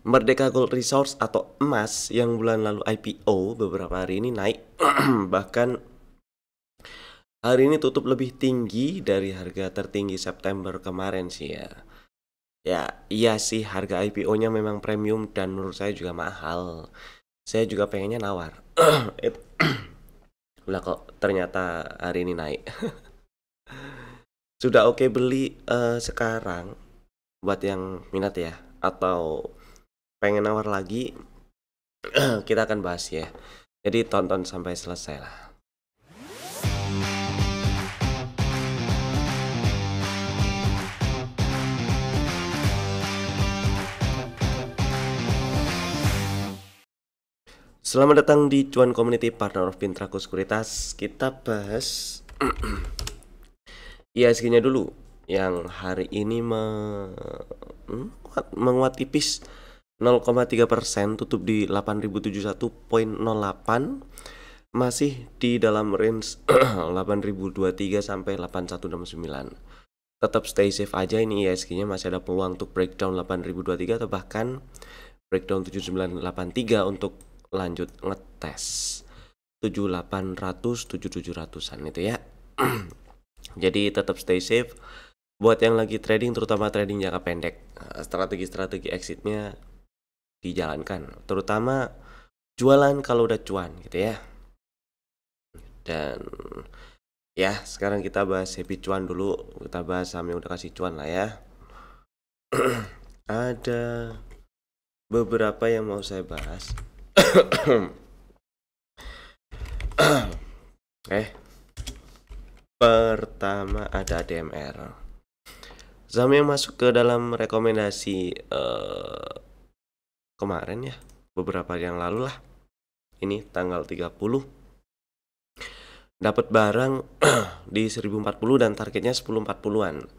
Merdeka Gold Resource atau emas yang bulan lalu IPO beberapa hari ini naik. Bahkan hari ini tutup lebih tinggi dari harga tertinggi September kemarin sih ya. Ya, iya sih harga IPO-nya memang premium dan menurut saya juga mahal. Saya juga pengennya nawar. Lah kok ternyata hari ini naik. Sudah oke beli sekarang buat yang minat ya, atau pengen nawar lagi. Kita akan bahas ya. Jadi tonton sampai selesai lah. Selamat datang di Cuan Community, partner of Pintraku Sekuritas. Kita bahas IHSG-nya dulu yang hari ini menguat tipis 0,3%, tutup di 8.071.08, masih di dalam range 8.023 sampai 8.169. Tetap stay safe aja, ini IHSG-nya masih ada peluang untuk breakdown 8.023 atau bahkan breakdown 7.983 untuk lanjut ngetes 7.800 7.700an itu ya. Jadi tetap stay safe buat yang lagi trading, terutama trading jangka pendek. Strategi-strategi exitnya dijalankan, terutama jualan kalau udah cuan gitu ya. Dan ya sekarang kita bahas happy cuan dulu. Kita bahas saham yang udah kasih cuan lah ya. Ada beberapa yang mau saya bahas. Pertama ada ADMR, saham yang masuk ke dalam rekomendasi kemarin ya, beberapa yang lalu lah. Ini tanggal 30 dapat barang di 1040 dan targetnya 1040-an.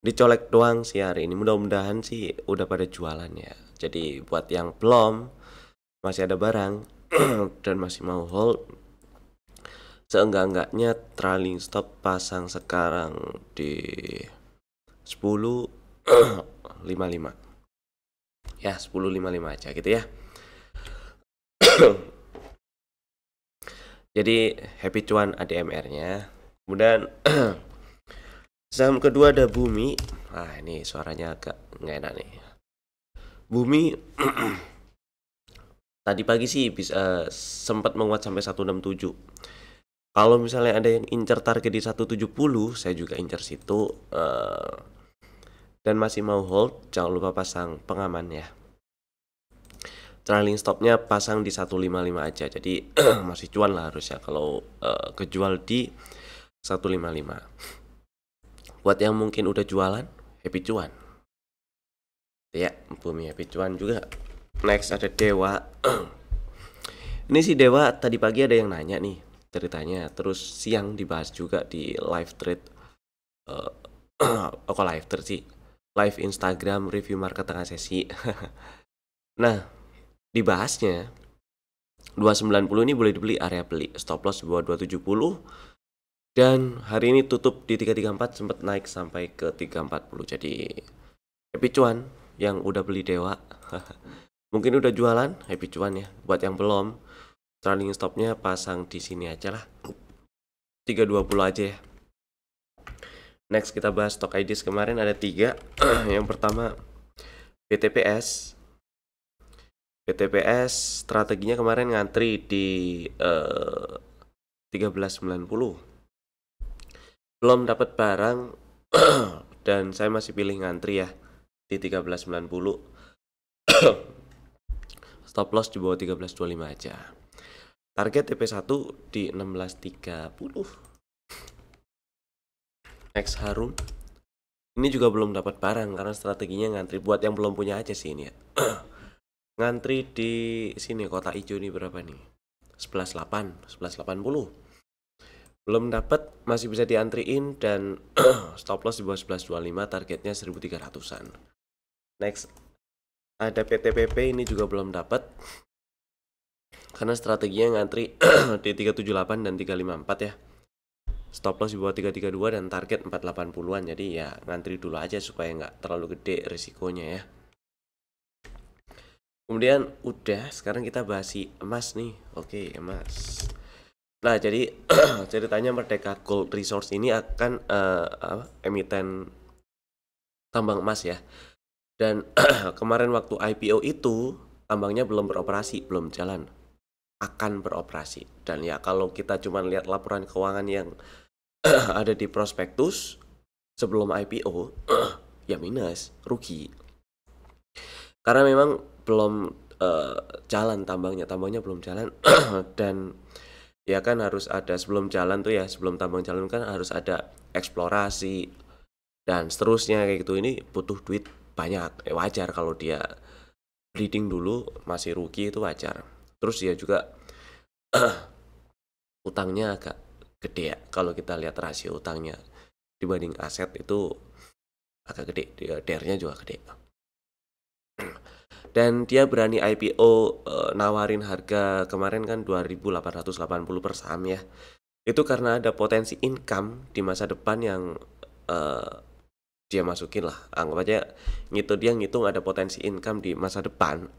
Dicolek doang sih hari ini. Mudah-mudahan sih udah pada jualan ya. Jadi buat yang belum, masih ada barang dan masih mau hold, seenggak-enggaknya trailing stop pasang sekarang di 10.55 ya, 10.55 aja gitu ya. Jadi happy cuan ADMR-nya. Kemudian saham kedua ada Bumi. Ini suaranya agak nggak enak nih. Bumi tadi pagi sih bisa sempat menguat sampai 167. Kalau misalnya ada yang incer target di 170, saya juga incer situ. Dan masih mau hold, jangan lupa pasang pengaman ya. Trailing stopnya pasang di 155 aja. Jadi masih cuan lah harusnya kalau kejual di 155. Buat yang mungkin udah jualan, happy cuan. Ya, Bumi happy cuan juga. Next ada Dewa. Ini si Dewa tadi pagi ada yang nanya nih ceritanya, terus siang dibahas juga di live thread. Kok live thread sih? Live Instagram review market tengah sesi. Nah, dibahasnya 290 ini boleh dibeli, area beli, stop loss di bawah 270. Dan hari ini tutup di 334, sempat naik sampai ke 340. Jadi happy cuan yang udah beli Dewa. Mungkin udah jualan, happy cuan ya. Buat yang belum, trailing stopnya pasang di sini aja lah, 320 aja ya. Next kita bahas stock IDs kemarin ada 3. Yang pertama PTPS. PTPS strateginya kemarin ngantri di 1390. Belum dapat barang dan saya masih pilih ngantri ya di 1390. Stop loss di bawah 1325 aja. Target TP1 di 1630. Next Harum. Ini juga belum dapat barang karena strateginya ngantri. Buat yang belum punya aja sih ini ya. Ngantri di sini kotak hijau nih berapa nih? 11.8, 11.80. Belum dapat, masih bisa diantriin dan stop loss di bawah 11.25, targetnya 1.300-an. Next ada PTPP, ini juga belum dapat karena strateginya ngantri di 378 dan 354 ya. Stop loss di bawah 332 dan target 480-an. Jadi ya ngantri dulu aja supaya nggak terlalu gede risikonya ya. Kemudian udah, sekarang kita bahas si emas nih. Oke, emas. Nah, jadi ceritanya Merdeka Gold Resource ini akan emiten tambang emas ya. Dan kemarin waktu IPO itu tambangnya belum beroperasi, belum jalan. Akan beroperasi. Dan ya kalau kita cuma lihat laporan keuangan yang ada di prospektus sebelum IPO, ya minus, rugi. Karena memang belum jalan tambangnya belum jalan dan ya kan harus ada sebelum jalan tuh ya, sebelum tambang jalan kan harus ada eksplorasi dan seterusnya kayak gitu. Ini butuh duit banyak, wajar kalau dia bleeding dulu masih rugi, itu wajar. Terus dia juga utangnya agak gede ya, kalau kita lihat rasio utangnya dibanding aset itu agak gede, DER-nya juga gede. Dan dia berani IPO nawarin harga kemarin kan 2.880 per saham ya. Itu karena ada potensi income di masa depan yang dia masukin lah. Anggap aja dia ngitung ada potensi income di masa depan.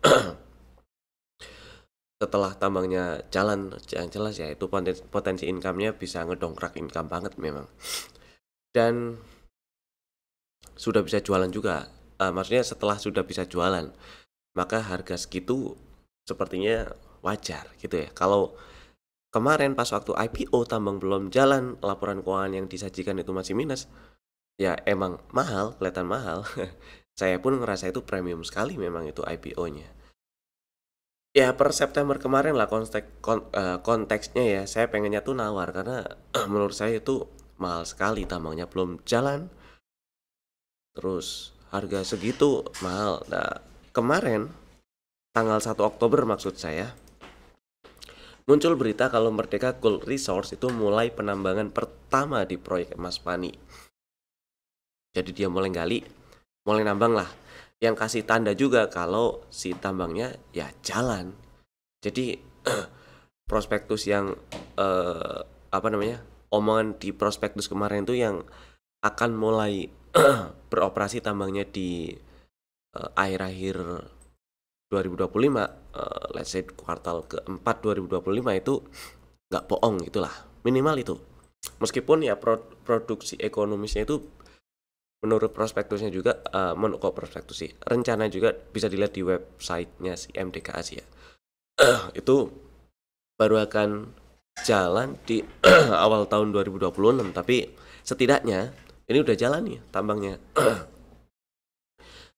Setelah tambangnya jalan, yang jelas ya itu potensi income-nya bisa ngedongkrak income banget memang. Dan sudah bisa jualan juga. Maksudnya setelah sudah bisa jualan, maka harga segitu sepertinya wajar gitu ya. Kalau kemarin pas waktu IPO tambang belum jalan, laporan keuangan yang disajikan itu masih minus, ya emang mahal, kelihatan mahal. Saya pun ngerasa itu premium sekali memang itu IPO-nya. Ya per September kemarin lah konteksnya ya, saya pengennya tuh nawar karena menurut saya itu mahal sekali, tambangnya belum jalan, terus harga segitu mahal. Nah kemarin tanggal 1 Oktober maksud saya, muncul berita kalau Merdeka Gold Resource itu mulai penambangan pertama di proyek Emas Pani. Jadi dia mulai gali, mulai nambang lah. Yang kasih tanda juga kalau si tambangnya ya jalan. Jadi prospektus yang omongan di prospektus kemarin itu yang akan mulai beroperasi tambangnya di akhir-akhir 2025, let's say kuartal keempat 2025 itu nggak bohong itulah, minimal itu. Meskipun ya produksi ekonomisnya itu menurut prospektusnya juga prospektus sih, rencana juga bisa dilihat di websitenya si MDK Asia. Itu baru akan jalan di awal tahun 2026, tapi setidaknya ini udah jalan nih tambangnya.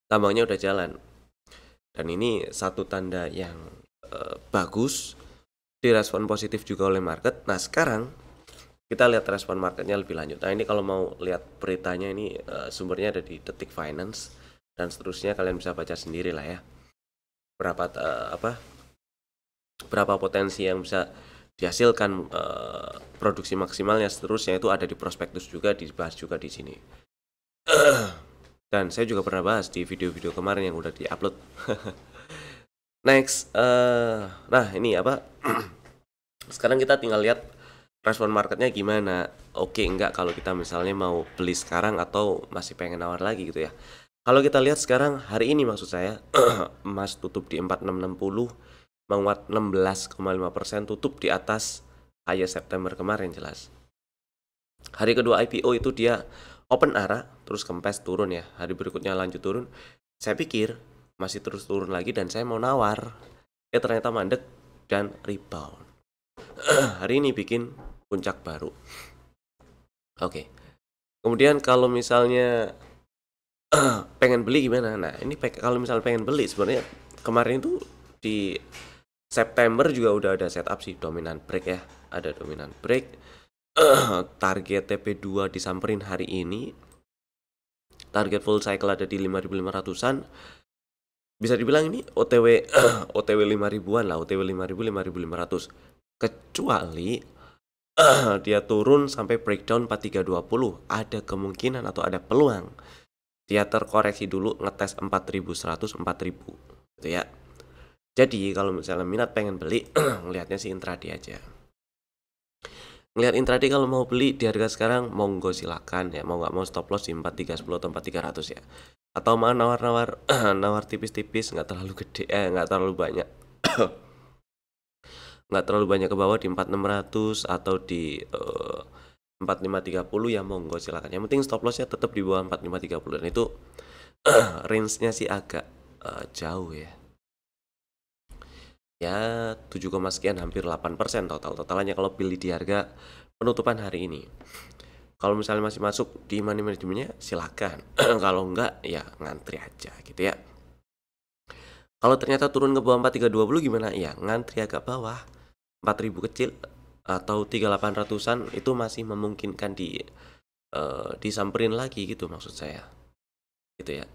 Tambangnya udah jalan. Dan ini satu tanda yang bagus, direspon positif juga oleh market. Nah sekarang kita lihat respon marketnya lebih lanjut. Nah ini kalau mau lihat beritanya ini sumbernya ada di Detik Finance dan seterusnya, kalian bisa baca sendiri lah ya. Berapa potensi yang bisa dihasilkan, produksi maksimalnya seterusnya itu ada di prospektus juga, dibahas juga di sini. Dan saya juga pernah bahas di video-video kemarin yang udah diupload. Next, nah ini sekarang kita tinggal lihat respon marketnya gimana. Oke enggak kalau kita misalnya mau beli sekarang atau masih pengen nawar lagi gitu ya. Kalau kita lihat sekarang hari ini maksud saya, emas tutup di 4660, menguat 16,5%, tutup di atas high September kemarin jelas. Hari kedua IPO itu dia open arah, terus kempes turun ya. Hari berikutnya lanjut turun. Saya pikir masih terus turun lagi dan saya mau nawar. Ternyata mandek dan rebound. Hari ini bikin puncak baru. Oke. Kemudian kalau misalnya pengen beli gimana? Nah, ini kalau misalnya pengen beli sebenarnya kemarin itu di September juga udah ada setup sih dominant break ya. Ada dominant break. Target TP2 disamperin hari ini. Target full cycle ada di 5.500-an. Bisa dibilang ini OTW 5.000-an lah, OTW 5.000, 5.500. Kecuali dia turun sampai breakdown 4320, ada kemungkinan atau ada peluang dia terkoreksi dulu, ngetes 4.100, 4.000 gitu ya. Jadi kalau misalnya minat pengen beli, ngelihatnya sih intraday aja. Ngelihat intraday kalau mau beli di harga sekarang, monggo silakan ya. Mau nggak mau stop loss di 4.310 atau 4.300 ya. atau mau nawar-nawar nawar tipis-tipis, nggak terlalu gede, nggak terlalu banyak nggak terlalu banyak ke bawah di 4600 atau di 4530 ya monggo silakan. Yang penting stop lossnya tetap di bawah 4530 dan itu range-nya sih agak jauh ya. Ya 7, sekian hampir 8% totalnya kalau pilih di harga penutupan hari ini. Kalau misalnya masih masuk di money managementnya silakan. Kalau enggak ya ngantri aja gitu ya. Kalau ternyata turun ke bawah 4320 gimana? Ya ngantri agak bawah 4000 kecil atau 3800-an itu masih memungkinkan disamperin lagi gitu maksud saya. Gitu ya.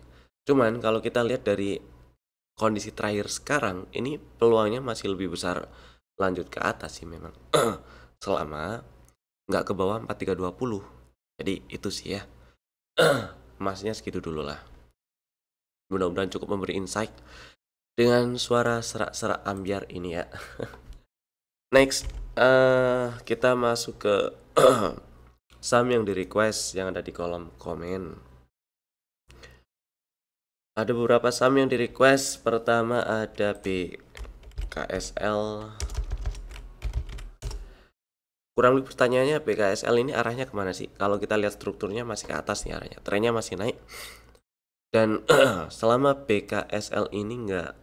Cuman kalau kita lihat dari kondisi terakhir sekarang ini peluangnya masih lebih besar lanjut ke atas sih memang. Selama nggak ke bawah 4320. Jadi itu sih ya. Emasnya segitu dulu lah. Mudah-mudahan cukup memberi insight dengan suara serak-serak ambiar ini ya. Next, kita masuk ke saham yang di request yang ada di kolom komen. Ada beberapa saham yang di request. Pertama ada BKSL. Kurang lebih pertanyaannya BKSL ini arahnya kemana sih? Kalau kita lihat strukturnya masih ke atas nih arahnya, trennya masih naik. Dan selama BKSL ini nggak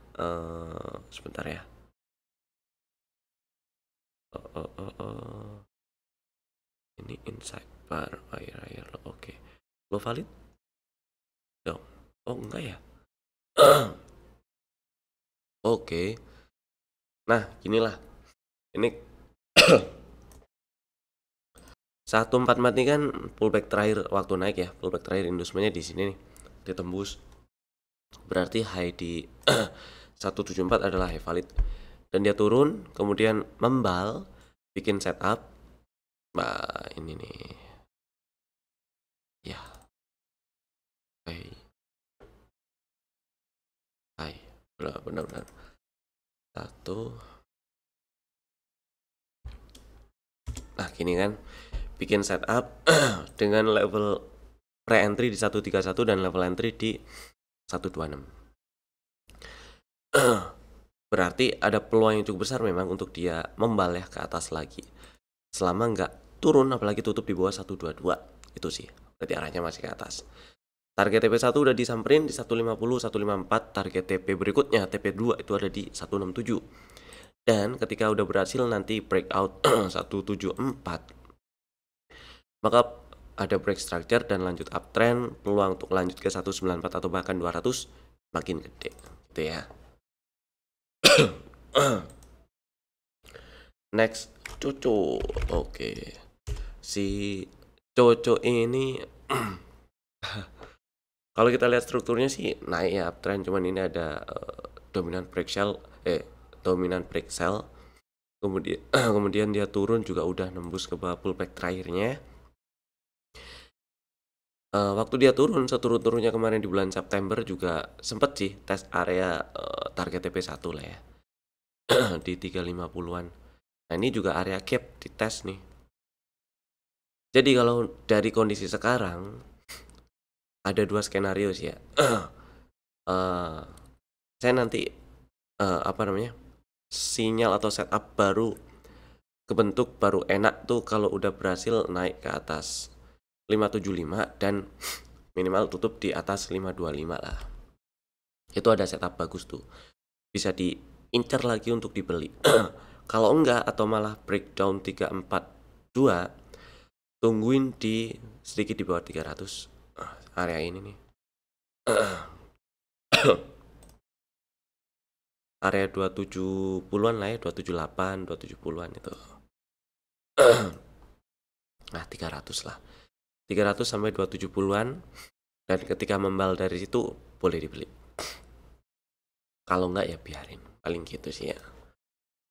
sebentar ya. Ini insight bar air lo oke. Lo valid? Dong. Oh enggak ya. Oke. Nah, inilah. Ini 144 ini kan pullback terakhir waktu naik ya. Pullback terakhir industrinya di sini nih. Ditembus. Berarti high di 174 adalah high valid. Dan dia turun, kemudian membal, bikin setup. Nah, ini nih. Ya. Hai. Benar. Satu. Nah, gini kan. Bikin setup dengan level pre-entry di 131 dan level entry di 126. Berarti ada peluang yang cukup besar memang untuk dia membal ya ke atas lagi. Selama nggak turun apalagi tutup di bawah 122. Itu sih. Berarti arahnya masih ke atas. Target TP1 udah disamperin di 150, 154. Target TP berikutnya, TP2 itu ada di 167. Dan ketika udah berhasil nanti breakout 174, maka ada break structure dan lanjut uptrend, peluang untuk lanjut ke 194 atau bahkan 200 makin gede gitu ya. Next, Coco. Oke. Si Coco ini kalau kita lihat strukturnya sih naik ya uptrend, cuman ini ada dominant break sell, kemudian dia turun juga udah nembus ke bawah pullback terakhirnya. Waktu dia turun seturun-turunnya kemarin di bulan September juga sempet sih tes area target TP1 lah ya. Di 350-an. Nah, ini juga area gap di tes nih. Jadi kalau dari kondisi sekarang ada dua skenario sih ya. Saya nanti sinyal atau setup baru kebentuk baru enak tuh kalau udah berhasil naik ke atas 575 dan minimal tutup di atas 525 lah. Itu ada setup bagus tuh. Bisa diincar lagi untuk dibeli. Kalau enggak atau malah breakdown 342, tungguin di sedikit di bawah 300 area ini nih. Area 270-an lah ya, 278, 270-an itu. Nah, 300 lah. 300 sampai 270-an, dan ketika membal dari situ boleh dibeli. Kalau enggak ya biarin, paling gitu sih ya.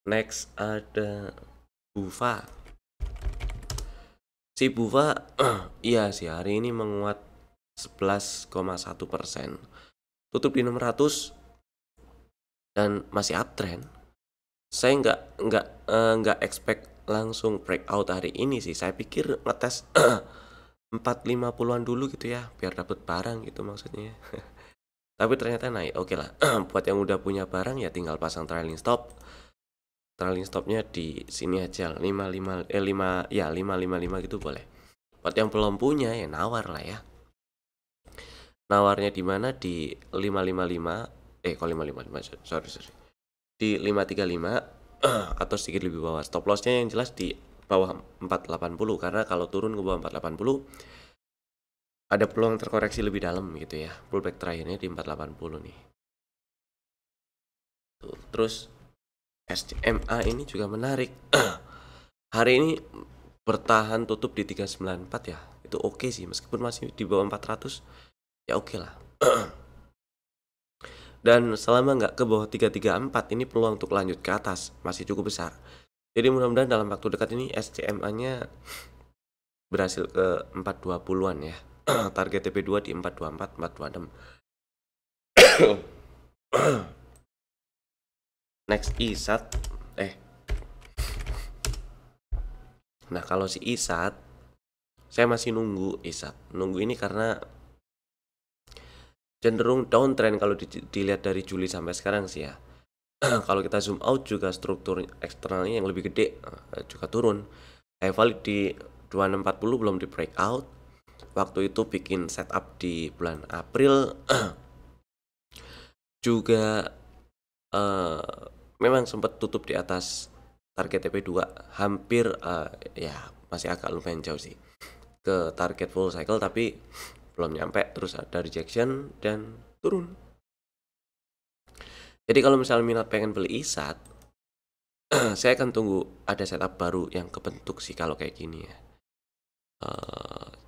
Next ada Bufa. Si Bufa iya sih hari ini menguat 11,1%. Tutup di 600 dan masih uptrend. Saya nggak expect langsung breakout hari ini sih. Saya pikir ngetes 450-an dulu gitu ya, biar dapat barang gitu maksudnya. Tapi ternyata naik. Oke lah. Buat yang udah punya barang ya tinggal pasang trailing stop. Trailing stopnya di sini aja 5 gitu boleh. Buat yang belum punya ya nawar lah ya. Nawarnya di mana? Di 555 kok 555 sorry di 535 atau sedikit lebih bawah. Stop lossnya yang jelas di bawah 480 karena kalau turun ke bawah 480 ada peluang terkoreksi lebih dalam gitu ya. Pullback terakhirnya di 480 nih. Tuh, terus SCMA ini juga menarik. Hari ini bertahan tutup di 394 ya. Itu oke sih meskipun masih di bawah 400 ya oke lah. Dan selama nggak ke bawah 334 ini peluang untuk lanjut ke atas masih cukup besar. Jadi mudah-mudahan dalam waktu dekat ini SCMA-nya berhasil ke 420-an ya. Target TP2 di 424, 426. Next ISAT. Nah, kalau si ISAT saya masih nunggu ISAT. Nunggu ini karena cenderung downtrend kalau dilihat dari Juli sampai sekarang sih ya. Kalau kita zoom out juga struktur eksternalnya yang lebih gede juga turun. High value di 2640 belum di breakout. Waktu itu bikin setup di bulan April juga memang sempat tutup di atas target TP2 hampir ya masih agak lumayan jauh sih ke target full cycle tapi belum nyampe, terus ada rejection dan turun. Jadi kalau misalnya minat pengen beli ISAT saya akan tunggu ada setup baru yang kebentuk sih kalau kayak gini ya.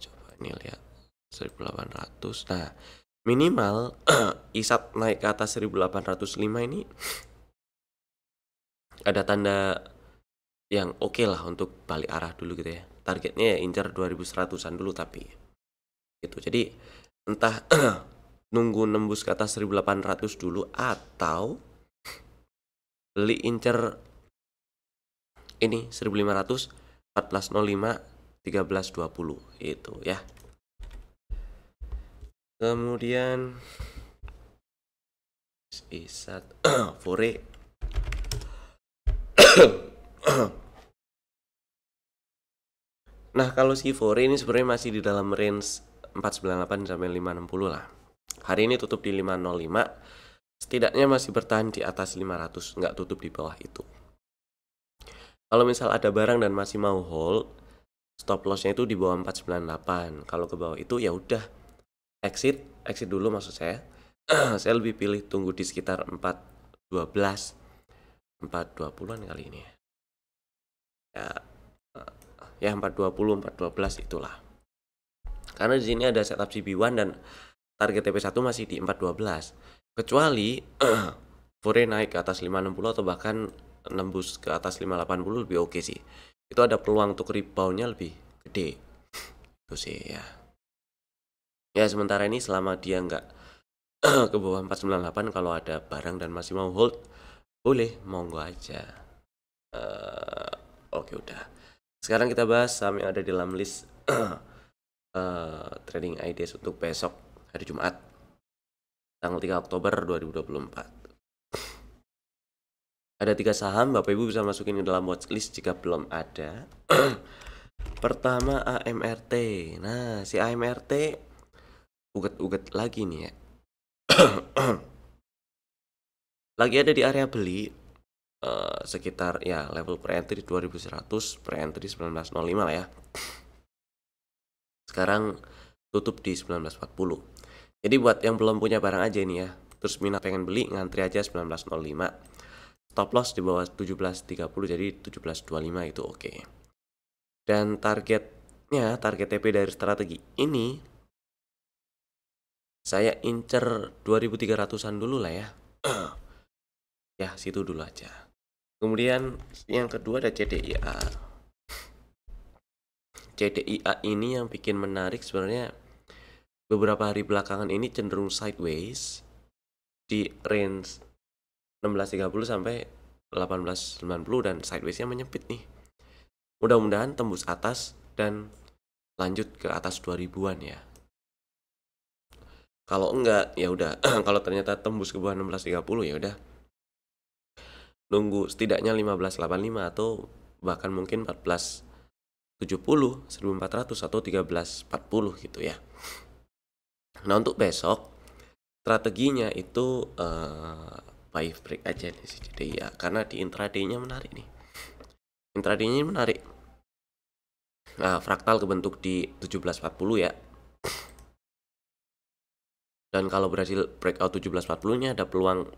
Coba ini lihat 1800. Nah, minimal ISAT naik ke atas 1805 ini ada tanda yang oke lah untuk balik arah dulu gitu ya. Targetnya ya incar 2100-an dulu tapi gitu. Jadi entah nunggu nembus ke atas 1800 dulu atau beli incer ini 1500 1405 1320 itu ya. Kemudian ISAT Fore. Nah, kalau si Fore ini sebenarnya masih di dalam range 498 sampai 560 lah. Hari ini tutup di 505. Setidaknya masih bertahan di atas 500, nggak tutup di bawah itu. Kalau misal ada barang dan masih mau hold, stop lossnya itu di bawah 498. Kalau ke bawah itu ya udah exit dulu maksud saya. Saya lebih pilih tunggu di sekitar 412, 420-an kali ini ya 420, 412 itulah. Karena di sini ada setup CB1 dan target TP1 masih di 412. Kecuali Fore naik ke atas 560 atau bahkan nembus ke atas 580 lebih oke sih. Itu ada peluang untuk reboundnya lebih gede. Itu sih ya. Ya sementara ini selama dia nggak ke bawah 498, kalau ada barang dan masih mau hold, boleh, monggo aja. Oke udah. Sekarang kita bahas saham yang ada di dalam list trading ideas untuk besok hari Jumat tanggal 3 Oktober 2024. Ada 3 saham, Bapak Ibu bisa masukin ke dalam watchlist jika belum ada. Pertama AMRT. Nah, si AMRT uget-uget lagi nih ya. Lagi ada di area beli sekitar ya level pre-entry 2100, pre-entry 1905 lah ya. Sekarang tutup di 1940. Jadi buat yang belum punya barang aja nih ya, terus minat pengen beli, ngantri aja 1905. Stop loss di bawah 1730, jadi 1725 itu oke. Dan target TP dari strategi ini saya incer 2300-an dulu lah ya. Ya, situ dulu aja. Kemudian yang kedua ada CDIA. CDIA ini yang bikin menarik sebenarnya beberapa hari belakangan ini cenderung sideways di range 1630 sampai 1890 dan sidewaysnya menyempit nih. Mudah-mudahan tembus atas dan lanjut ke atas 2000-an ya. Kalau enggak ya udah kalau ternyata tembus ke bawah 16.30 ya udah nunggu setidaknya 15.85 atau bahkan mungkin 14.70, 1.400 atau 13.40 gitu ya. Nah, untuk besok strateginya itu buy break aja nih sih, jadi ya karena di intraday-nya menarik nih. Intraday-nya menarik. Nah, fraktal kebentuk di 17.40 ya. Dan kalau berhasil breakout 17.40-nya ada peluang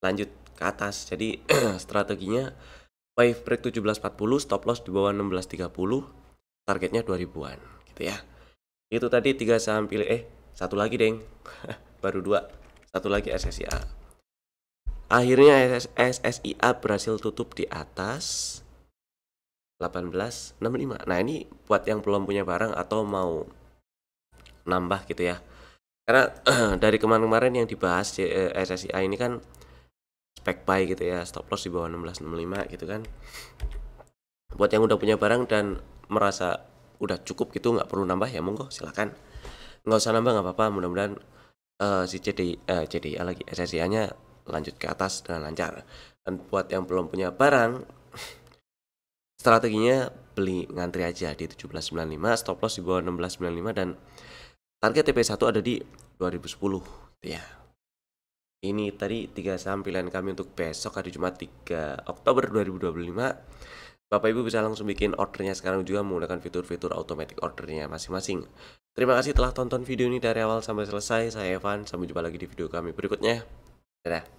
lanjut ke atas. Jadi strateginya buy break 17.40, stop loss di bawah 16.30, targetnya 2000-an gitu ya. Itu tadi 3 saham pilih, satu lagi deng. Baru 2. Satu lagi SSIA. Akhirnya SSIA berhasil tutup di atas 18.65. Nah, ini buat yang belum punya barang atau mau nambah gitu ya. Karena dari kemarin-kemarin yang dibahas SSIA ini kan spek buy gitu ya, stop loss di bawah 16.65 gitu kan. Buat yang udah punya barang dan merasa udah cukup gitu, nggak perlu nambah ya monggo silakan. Nggak usah nambah nggak apa-apa, mudah-mudahan si CDIA lagi SSIA-nya lanjut ke atas dengan lancar. Dan buat yang belum punya barang, strateginya beli ngantri aja di 17.95, stop loss di bawah 16.95 dan target TP1 ada di 2010 ya. Ini tadi 3 saham pilihan kami untuk besok hari Jumat 3 Oktober 2025. Bapak Ibu bisa langsung bikin ordernya sekarang juga menggunakan fitur-fitur automatic ordernya masing-masing. Terima kasih telah tonton video ini dari awal sampai selesai. Saya Evan, sampai jumpa lagi di video kami berikutnya. Dadah.